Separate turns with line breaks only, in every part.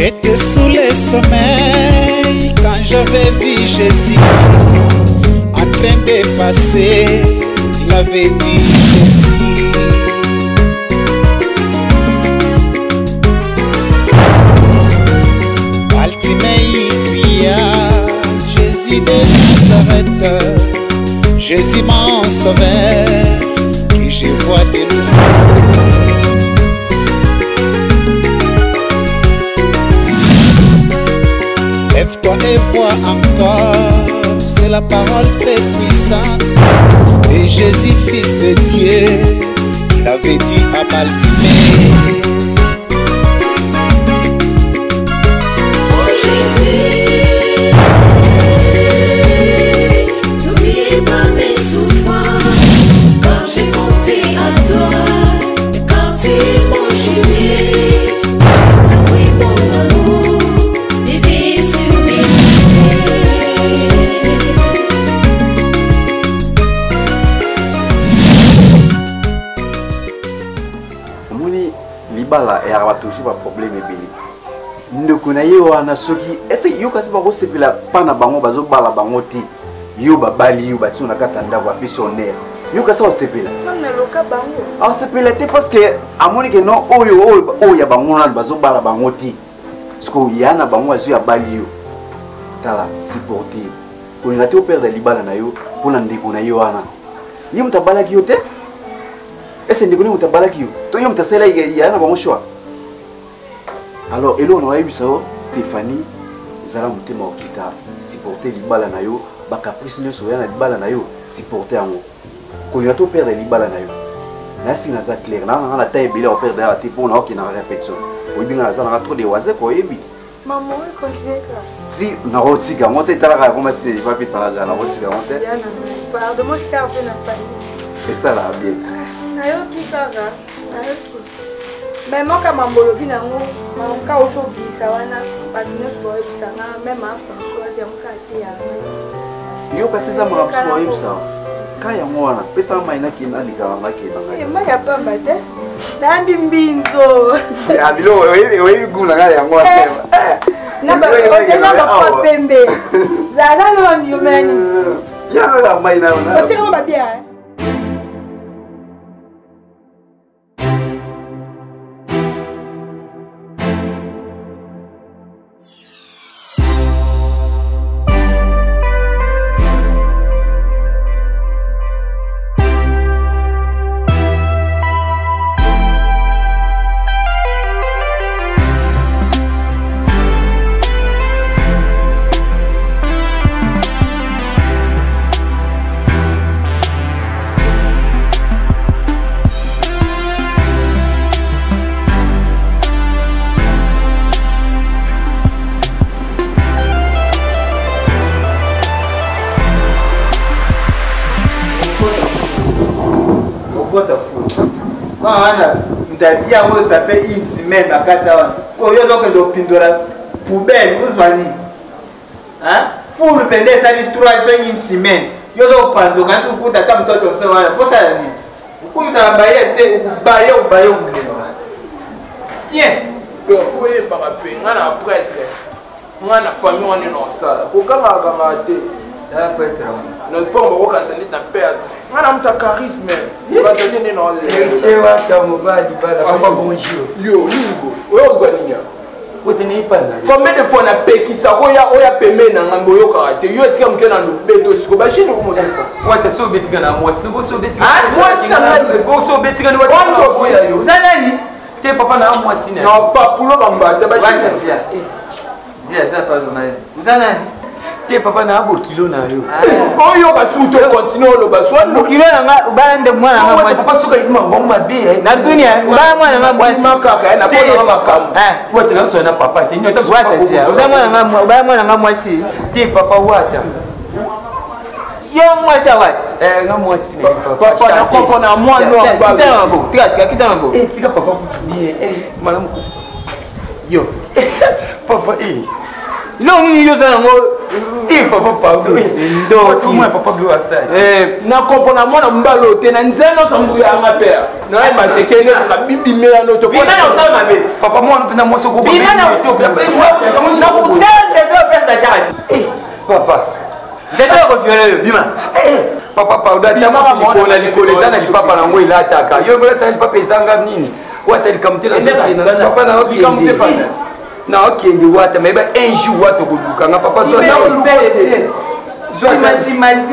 J'étais sous les sommeils quand j'avais vu Jésus en train de passer. Il avait dit ceci: Baltimée cria, Jésus de Nazareth, Jésus mon sauveur, que je vois de nouveau. Lève-toi et vois encore, c'est la parole très puissante de Jésus, fils de Dieu. Il avait dit à Baltimée:
Oh Jésus, n'oubliez pas mes souffrances quand j'ai compté à toi, quand tu es mon juillet, t'as pris mon amour.
Libala et avoir toujours un problème ebele. Ndeko na ye wana soki est-ce que yo kasi ba ko sepela pana bango bazo bala bango ti yo ba bali yo ba tsi na katanda ba missionnaire yo kasi o sepela
na loka bango
a sepela te parce que amoni que non oyo ya bango na bazo bala bango ti sko yana bango azu ya bali yo tala supporter ko ni ngati o perdre libala na yo pona ndeko na yo wana yo mtabala ki yo te. Est-ce que vous avez dit que vous avez dit que vous choix. Alors, et là, on a vu ça, Stéphanie, Zara Moutema Okita, supporter l'Ibala Nayo, Bakaprice Nesoya, l'Ibala Nayo, supporter en haut. Quand il y a tout perdre l'Ibala Nayo, là, c'est clair. Là, on a taille billet, on perd la tête pour nous qui n'a répétition. Oui, bien, on a trop de oiseaux pour y vite.
Maman, on continue là.
Si, on a rotika, on est là, on a dit que pas ça, on a rotika, on est.
Pardon, je t'ai appelé la famille.
C'est ça là, bien.
Nayoki kaka, nayoki. Mais moi quand mambolobi nango, maka ocho bisa wana, patinos boy bisa na, même à François ya mukate ya.
Yo kasi za mwa kuswa yibisa. Kaya mwana, pesa maina kina likanga kina.
Eh, maya pamba te. Nambi mbinzo.
Ya bilo wewe guna kaya mwana tema.
Na ba otela ba fa pembe. Zala no ndi yomeni.
Ya maina na.
Otela ba bia.
Bien, ça fait une semaine à casa. Quand il y a donc de pindora poubelle, vous voyez. Hein? Faut le pendre, ça dit 3 jours, une semaine. Il y a donc pas de quand vous êtes à table, ça va. Pour ça, comme ça, bailler, tiens,
il faut y par après, on a prêtre, on a famille, on est dans ça. Pourquoi on a raté? Notre pauvre, on va canceller ta perte. Madame, ta charisme, il va te donner dans les. Combien de fois on a payé ça? On a payé dans un boyo karaté. Il y a des gens qui ont le béto. C'est quoi? C'est comment ça?
Ouais, t'es sauvé, tu gagnes. Moi, c'est beau sauvé, tu gagnes.
Ah, moi, c'est un
beau sauvé, tu gagnes.
Vous allez
t'es papa n'a moi si
non, pas pour le bamba. T'es pas cher.
vous allez
t'es papa n'a pas kilo na yo.
Oh yo ba sou to continue lo ba so
no kilo na nga ubande mwana nga
moi papa soka idima bomba be
na dunia ba mwana nga mwasi
makaka na kona makamu
wote na so na papa te nyota so
papa uza mwana nga ba mwana nga mwasi
te papa wata
yo mwasi wat
nga mwasi ne
papa na kopo na mwana ba
kita na bo
tika papa bien malam yo papa
lo ni yo za ngo
Eh, papa, pardon. Tout le monde, papa, bleu à ça.
Na comprendre moi na mbalo te na nzeno sambu ya ma père. Na ba te kene na bibi mela no to.
Bina na usama mabe.
Papa, moi, on a moi, ce groupe.
Bina na
Eh, papa.
J'étais au violer bima.
Papa, pardon. On a les papa na ngoi la taka. Yo ngola tani papa ezanga nini? Wata likamte la zona. Papa na likamte pa. Na okende wata mais ba un jour wata ko lukanga papa so na lukete.
Sentiment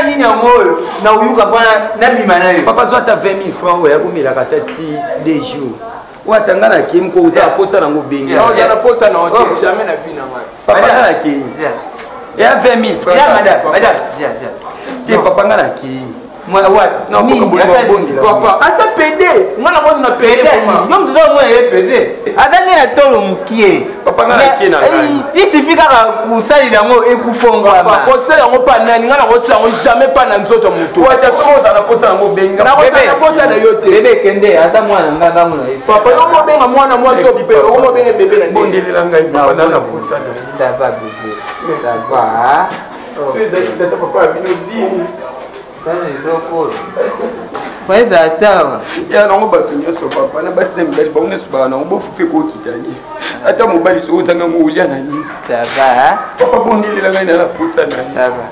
nini ngoyo na uyuka bwana na bima na yo.
Papa so ata 20 000 francs ya kumela katati des jours. Wata ngana kim ko uza posa na ngobenge.
Non, ya na posa na hotel jamais na vie na moi.
Papa ngana kim. Ya 20 000 francs.
Ya madame.
Ti papa ngana kim.
Moi what?
Non,
Papa, asa PD. Ngana mo na PD comment?
Yo mtuzo mo PD. Azani na tolo mkie.
Papa ngana kim na.
Il suffit kaka kusali yango ekufongwa.
Papa, posa yango pa nani ngana ko sa jamais pa na nzoto mutu.
Wata so za na posa na ngobenga.
Na ko na posa na yote.
Bebe kende ata mwana nganga muna.
Papa, yo mo benga mwana mwasi pe, yo mo benga bébé na.
Bondelela ngai papa na posa.
Ndaba bebe. Ndaba.
Suza kitata papa bino dini.
Faiza atawa
ya nango bato nyonso papa na basi na mibali bango nyonso baa nango bofufe kokitani ata mobali so ozanga ngo olia na nini
ça va
papa bondelela ngai na posa na
ça va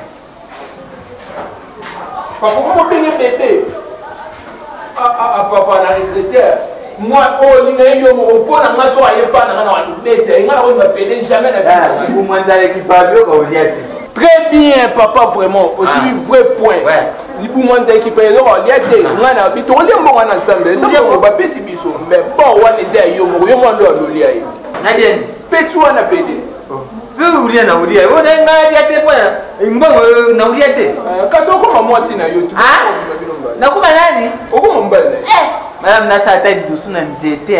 Papa, comment bien bébé? Papa, na retraité. Moi, oh, il y a un repos, na maso aye pas na na bébé. Il y a on m'appelle jamais na bébé.
Vous m'entendez qui parle au lieu.
Très bien, papa, vraiment. Aussi, vrai point.
Ouais.
Vous m'entendez qui parle au lieu. On a bito, on est bon ensemble. Ça on va passer biso. Mais bon, on est ayo, on est moi le lieu.
Nadien.
Petu on a pédé.
Vous voulez na ulia. Vous n'avez pas été point. Mbongo na ulia te.
Kaso kama moi si na youtube.
Ah. Na kuma nani?
Oko mbele.
Madame na sa tête douce na nzete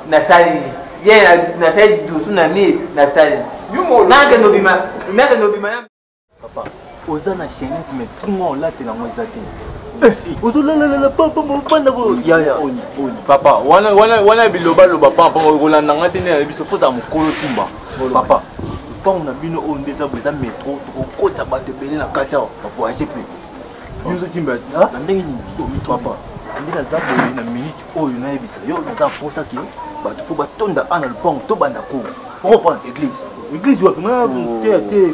na sali. Ye na sa douce na mi na sali.
Yumo.
Nanga no bima. Nanga no bima.
Papa, ozana chénette mais tout le monde là t'es dans moi zate. Ozolala papa mon bana bo. Ya oni. Papa, wana biloba loba papa rolanda ngati ne biso fota mukolo timba. Papa, on a bino on déjà besoin métro, ko kota ba te bele na kata ba voyager plus. Yuzo timba, na ndenge ni papa. Ndina zaboye na minute oyo na ebisa. Yo na posa ki ba to fo ba tonda ana le pont to banda ko. Pour reprendre l'église. L'église doit côté à terre.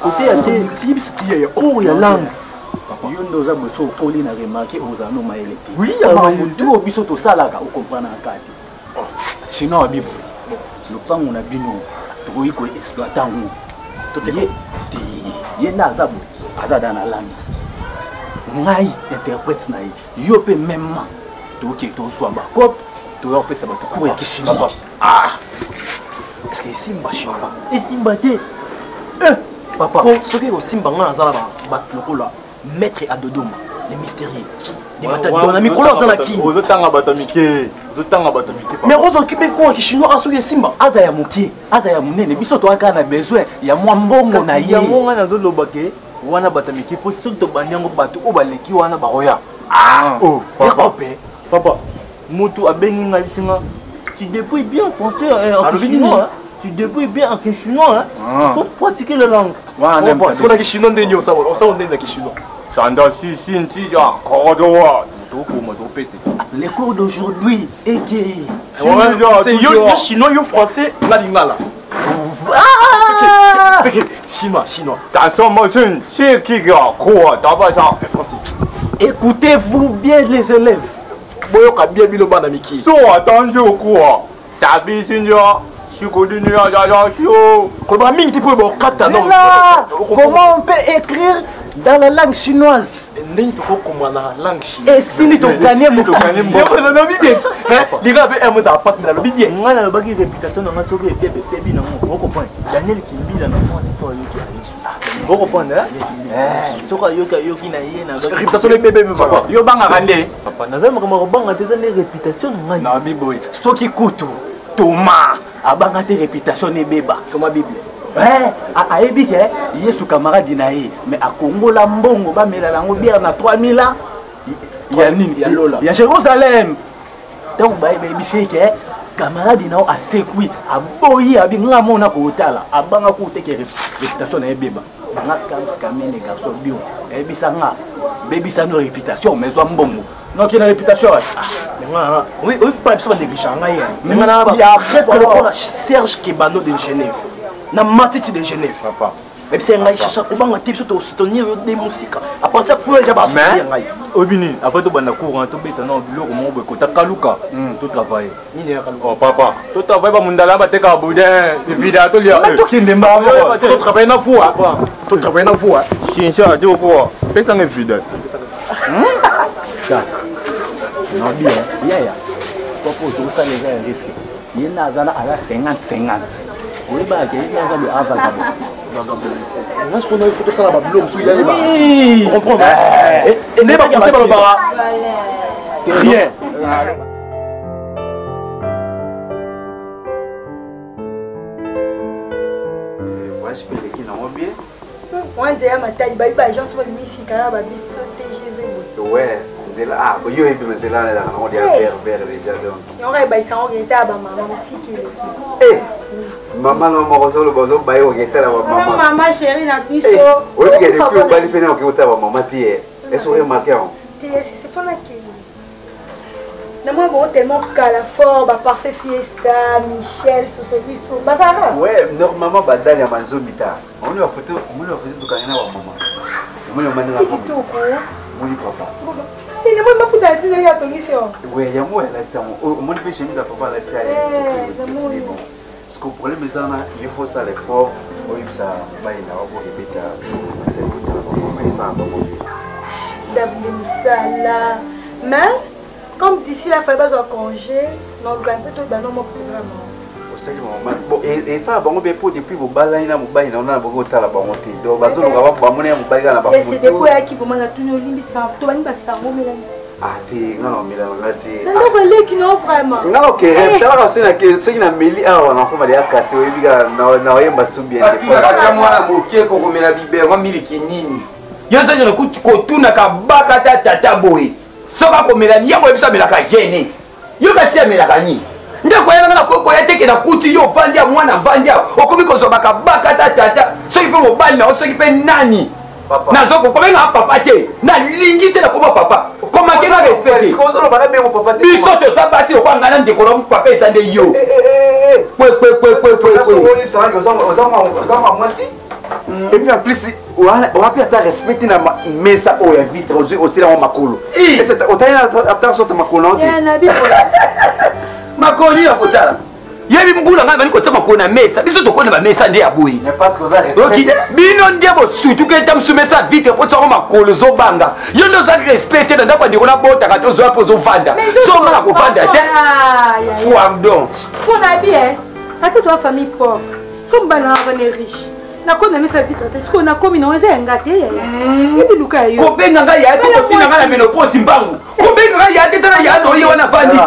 Si il y a oh ya langue. Yo ndoza boso koli na remarquer aux anneaux ma électrique. Oui, tout biso to salaka o comprendre akati. Sinon bible. Le pan on a bino to ko exploiter ngo. To te ye na zabo azada na langue. Ngai interprète na yo pe même to ki to swamba cop to yo pe sabato ko ya kishima. Ah. Est-ce que Simba Shimba? Et Simba te? Papa, ce que Simba nga zala ba lokola maître à Dodoma, les mystérieux. Les matadons na mikolo zala ki. Ozotanga batamike, mais on s'occupe quoi qui chinois asoye Simba? Aza ya mukie, aza ya munene biso to aka na besoin ya mwa mbongo na ye. Ya monga na zolobake, wana batamike po surtout banyango bato o baleki wana baroya. Ah, oh, papa, mutu abengi nga bisinga. Tu débrouilles bien en français et en chinois. Tu débrouilles bien en chinois. Il faut pratiquer la langue. Parce qu'on a des chinois de nous, ça on est des chinois. Les cours d'aujourd'hui, et qui c'est yo chinois, yo français, la lingala. Chinois. Écoutez-vous bien les élèves. Boyoka bien biloba na miki.
So attention quoi. Sabi sinja.
Comment on peut écrire dans la langue chinoise? Et si nous avons gagné mon Thomas, abanga te réputation ne beba. Thomas Bible. A ebike, Yesu camarade nae, mais a Congo la mbongo ba mela lango bien na 3000 ans. Ya nini? Ya Lola. Ya Jérusalem. Donc ba ebiseke camarade nao a sekui, a boyi abinga mona ko otala, abanga ko te ke réputation na beba.
nga kamene garçon bio ebisanga bebisa no réputation mais zo mbongo non qui na réputation oui oui pas besoin de négligence mais maintenant il y a arrête que le Serge Kebano de Genève na matiti de Genève papa mais c'est ngai chercher comment tips to soutenir des musiques à partir pour les jabas ngai obini après to banda courant to beta na biloko mo be ko takaluka to travailler ni ne kaluka oh papa to travailler ba mundala ba teka boudin vida to lia to kinde mba to travailler na fou to travailler na fou chincha dio ko pesa nge vida Jack non bien ya popo to ça les gens risque yena zana ala 50 oui bah que yena za le aval est-ce qu'on a une photo ça là-bas, oui, on comprend. Et n'est pas passé par le bar. Rien.
Ouais, je peux le dire, non, bien.
Moi, j'ai ma taille, bah, j'en suis venu ici, quand même, TGV.
Ouais, c'est là, ah, il y a eu c'est là, on dit vers déjà donc.
Il y aurait bah, ça on était à ma maman aussi qui est.
Eh, maman, non, moi, je le bozo, bah, on était là, maman.
Maman chérie, n'a plus
ça. Oui, il y a des plus, bah, les pénaux qui ont été à maman, est-ce que vous remarquez?
C'est pas là qui. Moi, bon, tellement Calafort, bah, Parfait Fiesta, Michel, Sosobi, Bazara.
Ouais, normalement, bah, dans les Amazonita, on lui a photo de Karina à maman. On lui a demandé la photo. Oui, papa.
Et ne moi pas dire il y a ton mission.
Oui, il y a moi là ça. Mon père chez nous a papa là ça. Ce que le problème c'est ça, il faut ça l'effort. Oui, ça va il a pour répéter. Mais ça va pas.
David mais comme d'ici la fin pas en congé, non gagne tout dans mon programme.
Bon et ça bon be pour depuis bo balaina mo baina on a beaucoup tala ba monter donc bazo ngaba ba mona mo baina na ba
c'est depuis à qui vraiment na tunu limbisa to bani ba sango mela
ah te non mela la te
non ba le qui non vraiment
non OK tala ka sina ke ce qui na meli a on a ko ba ya kasi we biga na yemba subia
de kwa mwana mokie ko komela bibe ngo miliki nini yoza nyo ko tuna ka baka tata boy soka komela ni yango ebisa mela ka gene yo ka sia mela ka nini ndeko yana na koko yateke na kuti yo vandia mwana vandia okomi ko zobaka baka tata soki pe mobali na soki pe nani na zoko komenga papa te na lingi te na koma papa koma ke na respecte
ko zo bana be mo papa te
biso to sabati ko ngana ndeko na papa esande yo
et puis en plus on va pas ta respecter na mesa o ya vitre aussi la makolo et c'est otana ata sorte makolo
ya na bi
makoni ya kotala yebi mbula ngaba ni kotama kona mesa biso to kona ba mesa nde ya boyi
mais parce que ça respecte
bino ndia bo surtout que tam sumesa vite po tsako makolo zo banga yo ndo za respecter na ndako ndiko na bota ka to zo apo zo vanda so mala ko vanda te fouardon
pour la bien ata toi famille pauvre so mbana va les riches na kona mesa vite est-ce qu'on a commis non eza ngate ya ibi luka yo
ko benga nga ya to tina nga na menopause mbangu ko benga nga ya te tana ya to yo wana vandi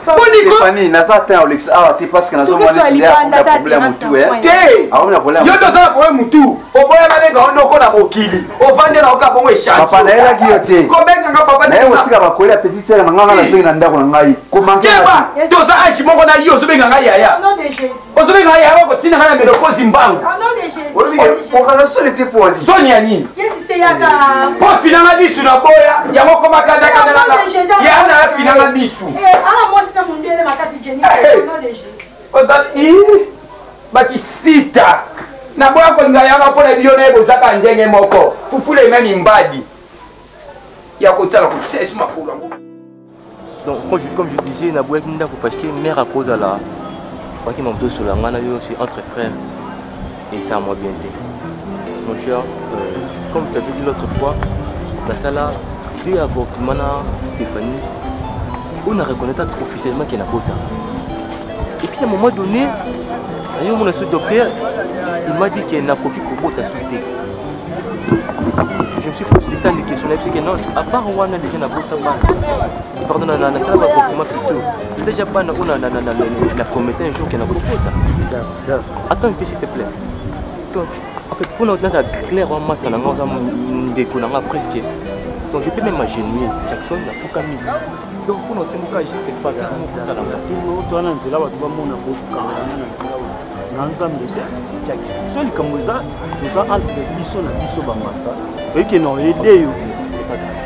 Stéphanie, nasa atteint Alex. Ah, tu penses que nous avons un problème tout hein? Ah, on a problème.
Yo doza problème tout. O boya balenga ondoko na mokili. O vande na oka bongo echange.
Papa na ela giyote.
Ko benga nga papa
na yo tika bakolela petit sœur nganga na sengi na ndako na ngai. Ko manke.
Keba, doza achi moko na yo so benga nga yaya.
Non de Jésus.
O so benga yaya ko tina na melo ko zimbangu.
Non de Jésus.
On kana solité pour lui.
Sonia nini?
Yes c'est yaka.
Po finanga bisu na boya, ya moko makanda kana na. Ya na finanga bisu.
Ah moi c'est mon dieu makasi Jenny. Non de Jésus.
Oza baki sita. Na boya ko ngaya nga pona biona ebo zaka ndenge moko. Fufule même mbadi. Ya ko tsala ko tsesu makolo.
Donc comme je disais na boya ndako parce que mère à cause de la parce que mon dos sur la ngana yo c'est entre frères et ça m'a bien été. Mon cher comme je t'avais dit l'autre fois dans ça là deux avortements Stéphanie on a reconnu officiellement qu'il y a pas. Et puis à un moment donné, mon docteur, il m'a dit qu'il n'a pas pu sauter. Je me suis posé tant de questions, parce que non, à part on a déjà un pardon, on a un avortement plutôt. Déjà pas on a commis un jour qu'il n'a pas. Attends un peu s'il te plaît. Donc, pour nous dans la claire en masse, on a presque. Donc je peux même imaginer Jackson n'a pas Camille. Donc pour nous c'est mon cas juste faire pour ça là.
na nzambe te so likambo eza entre biso na biso bamasa oyebi ke na oyede yo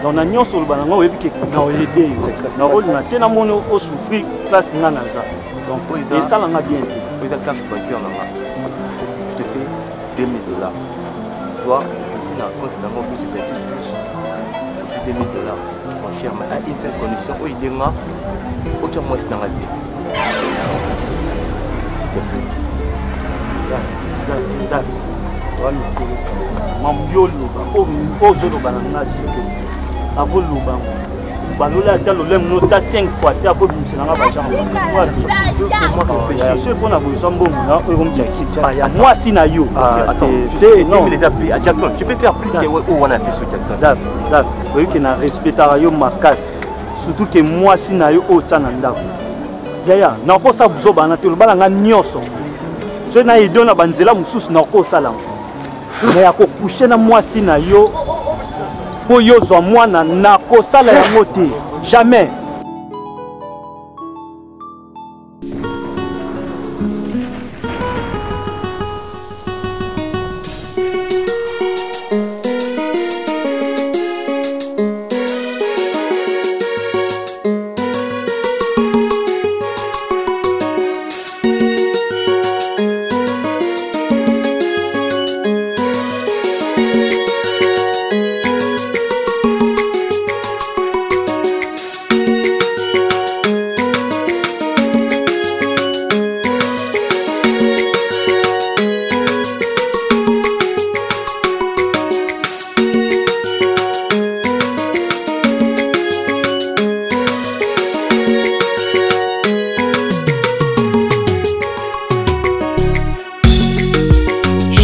donc na nyonso oloba nanga oyebi ke na oyede yo nakolinga te namoni osouffrir place nga naza donc esalanga bien te
eza carte bancaire nanga je te fais $2000 soit ici na compte nango plus de 28 plus $2000 mon cher mais à une seule condition oyo ndenga otya mwasi nanga zi s'il te plaît
mam yo loba ozoloba na nga sike avoloba balola ata lolemo no ta 5 fois te akobimisela nga bajamso mpona boyeza mbongo na oyo komtiakisipaya mwasi na yo
les applis à Jackson je peux faire plus que on a fait sur Jackson
oyoki na respectaka yo makasi surtout ke mwasi na yo oyo tia na ndako yaya nakosa bozobana te lobala nga nyonso so na ideo na banzela mosusu nakosala me ya kokushe na mwasi na yo mpo yozwa mwana nakosala yango te jamais.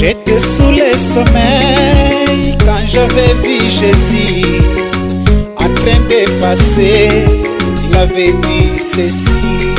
J'étais sous les sommeils quand j'avais vu Jésus en train de passer. Il avait dit ceci: